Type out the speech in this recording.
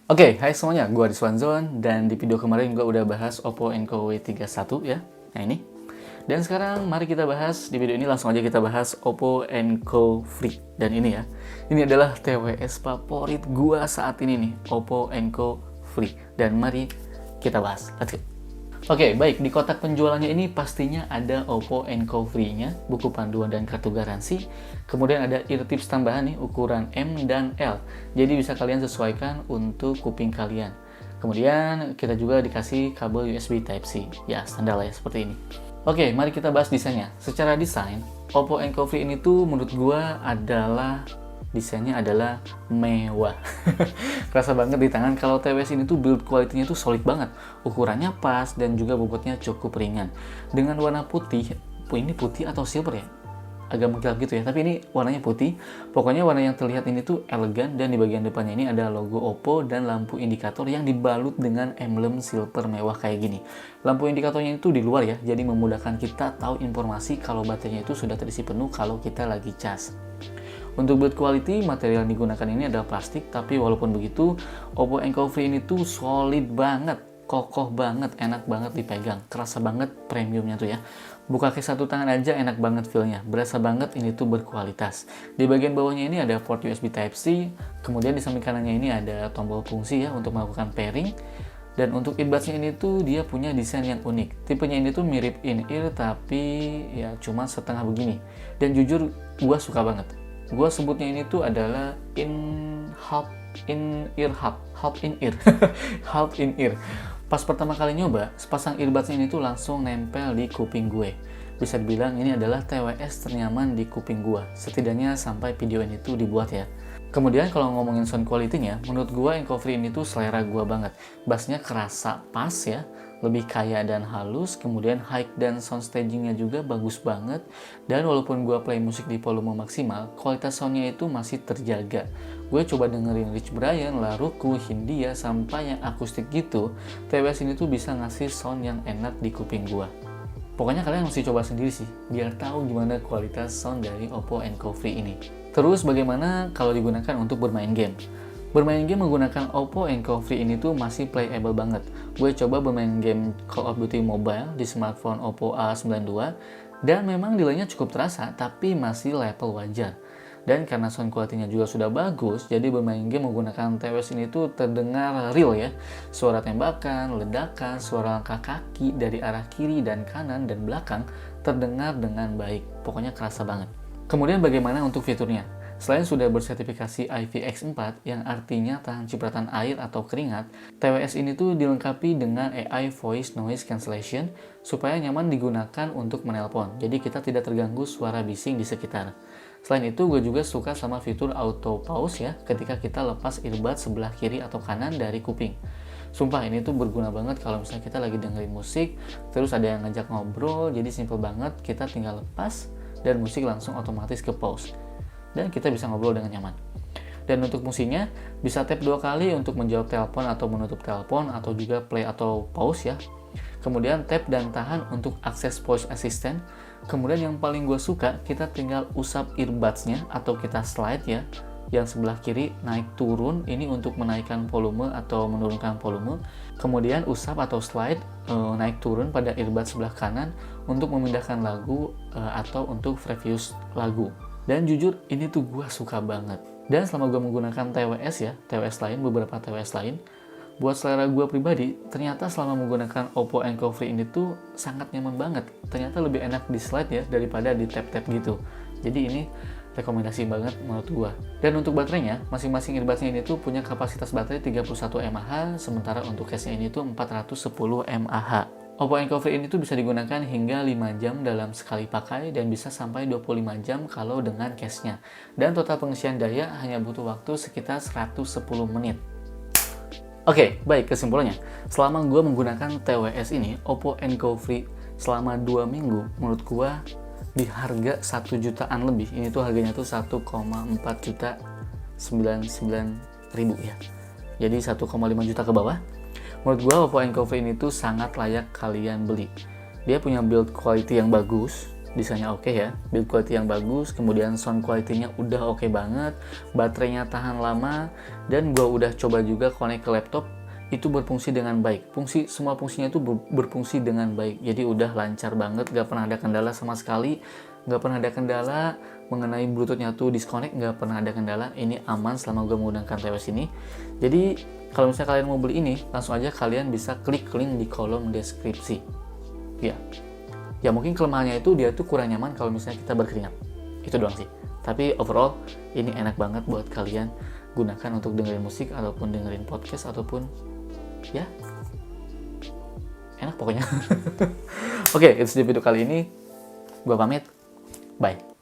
Hai semuanya, gue Rizwanzon dan di video kemarin gue udah bahas Oppo Enco W31 ya. Nah ini. Dan sekarang mari kita bahas di video ini langsung aja kita bahas Oppo Enco Free. Dan ini ya, ini adalah TWS favorit gue saat ini nih, Oppo Enco Free. Dan mari kita bahas. Let's go. Baik, di kotak penjualannya ini pastinya ada Oppo Enco Free-nya, buku panduan dan kartu garansi. Kemudian ada ear tips tambahan nih, ukuran M dan L. Jadi bisa kalian sesuaikan untuk kuping kalian. Kemudian kita juga dikasih kabel USB Type-C. Ya, standar lah ya, seperti ini. Mari kita bahas desainnya. Secara desain, Oppo Enco Free ini tuh menurut gua adalah desainnya adalah mewah. Kerasa banget di tangan kalau TWS ini tuh build quality-nya tuh solid banget. Ukurannya pas dan juga bobotnya cukup ringan. Dengan warna putih, ini putih atau silver ya? Agak mengkilap gitu ya, tapi ini warnanya putih. Pokoknya warna yang terlihat ini tuh elegan dan di bagian depannya ini ada logo Oppo dan lampu indikator yang dibalut dengan emblem silver mewah kayak gini. Lampu indikatornya itu di luar ya, jadi memudahkan kita tahu informasi kalau baterainya itu sudah terisi penuh kalau kita lagi cas. Untuk build quality, material yang digunakan ini adalah plastik, tapi walaupun begitu, Oppo Enco Free ini tuh solid banget, kokoh banget, enak banget dipegang, kerasa banget premiumnya tuh ya. Buka case satu tangan aja enak banget feel-nya, berasa banget ini tuh berkualitas. Di bagian bawahnya ini ada port USB Type-C, kemudian di samping kanannya ini ada tombol fungsi ya untuk melakukan pairing. Dan untuk earbuds-nya ini tuh dia punya desain yang unik. Tipenya ini tuh mirip in-ear tapi ya cuma setengah begini. Dan jujur gua suka banget. Gue sebutnya ini tuh adalah hub in ear hub in ear. Pas pertama kali nyoba, sepasang earbuds ini tuh langsung nempel di kuping gue. Bisa dibilang ini adalah TWS ternyaman di kuping gue, setidaknya sampai video ini tuh dibuat ya. Kemudian kalau ngomongin sound quality-nya, menurut gue Enco Free ini tuh selera gue banget. Bassnya kerasa pas ya, lebih kaya dan halus, kemudian high dan sound stagingnya juga bagus banget. Dan walaupun gue play musik di volume maksimal, kualitas soundnya itu masih terjaga. Gue coba dengerin Rich Brian, Laruku, Hindia, sampai yang akustik gitu, TWS ini tuh bisa ngasih sound yang enak di kuping gue. Pokoknya kalian mesti coba sendiri sih, biar tahu gimana kualitas sound dari Oppo Enco Free ini. Terus bagaimana kalau digunakan untuk bermain game? Bermain game menggunakan Oppo Enco Free ini tuh masih playable banget. Gue coba bermain game Call of Duty Mobile di smartphone Oppo A92, dan memang delaynya cukup terasa, tapi masih level wajar. Dan karena sound quality-nya juga sudah bagus, jadi bermain game menggunakan TWS ini tuh terdengar real ya. Suara tembakan, ledakan, suara langkah kaki dari arah kiri dan kanan dan belakang terdengar dengan baik. Pokoknya kerasa banget. Kemudian bagaimana untuk fiturnya? Selain sudah bersertifikasi IPX4 yang artinya tahan cipratan air atau keringat, TWS ini tuh dilengkapi dengan AI Voice Noise Cancellation supaya nyaman digunakan untuk menelpon. Jadi kita tidak terganggu suara bising di sekitar. Selain itu, gue juga suka sama fitur auto pause ya ketika kita lepas earbuds sebelah kiri atau kanan dari kuping. Sumpah ini tuh berguna banget kalau misalnya kita lagi dengerin musik, terus ada yang ngajak ngobrol, jadi simple banget, kita tinggal lepas dan musik langsung otomatis ke pause. Dan kita bisa ngobrol dengan nyaman. Dan untuk fungsinya, bisa tap 2 kali untuk menjawab telepon atau menutup telepon, atau juga play atau pause ya. Kemudian tap dan tahan untuk akses voice assistant. Kemudian yang paling gue suka, kita tinggal usap earbuds-nya atau kita slide ya. Yang sebelah kiri naik turun, ini untuk menaikkan volume atau menurunkan volume. Kemudian usap atau slide naik turun pada earbuds sebelah kanan untuk memindahkan lagu atau untuk previous lagu. Dan jujur ini tuh gue suka banget. Dan selama gue menggunakan TWS ya, TWS lain, beberapa TWS lain, buat selera gue pribadi, ternyata selama menggunakan Oppo Enco Free ini tuh sangat nyaman banget. Ternyata lebih enak di slide ya daripada di tap-tap gitu. Jadi ini rekomendasi banget menurut gue. Dan untuk baterainya, masing-masing earbuds-nya ini tuh punya kapasitas baterai 31 mAh, sementara untuk case-nya ini tuh 410 mAh. Oppo Enco Free ini tuh bisa digunakan hingga 5 jam dalam sekali pakai dan bisa sampai 25 jam kalau dengan case-nya. Dan total pengisian daya hanya butuh waktu sekitar 110 menit. Baik, kesimpulannya. Selama gue menggunakan TWS ini, Oppo Enco Free selama 2 minggu, menurut gue di harga 1 jutaan lebih. Ini tuh harganya tuh 1,4.099.000 ya. Jadi 1,5 juta ke bawah. Menurut gue Oppo Enco Free ini tuh sangat layak kalian beli. Dia punya build quality yang bagus, desainnya oke ya, build quality yang bagus, kemudian sound quality-nya udah oke banget, baterainya tahan lama, dan gua udah coba juga connect ke laptop, itu berfungsi dengan baik. Semua fungsinya itu berfungsi dengan baik. Jadi udah lancar banget, gak pernah ada kendala sama sekali, gak pernah ada kendala mengenai Bluetooth-nya tuh disconnect, gak pernah ada kendala. Ini aman selama gue menggunakan TWS ini. Jadi kalau misalnya kalian mau beli ini, langsung aja kalian bisa klik link di kolom deskripsi. Ya mungkin kelemahannya itu dia tuh kurang nyaman kalau misalnya kita berkeringat. Itu doang sih. Tapi overall ini enak banget buat kalian gunakan untuk dengerin musik ataupun dengerin podcast ataupun ya enak pokoknya. Oke, itu di video kali ini. Gua pamit. Bye.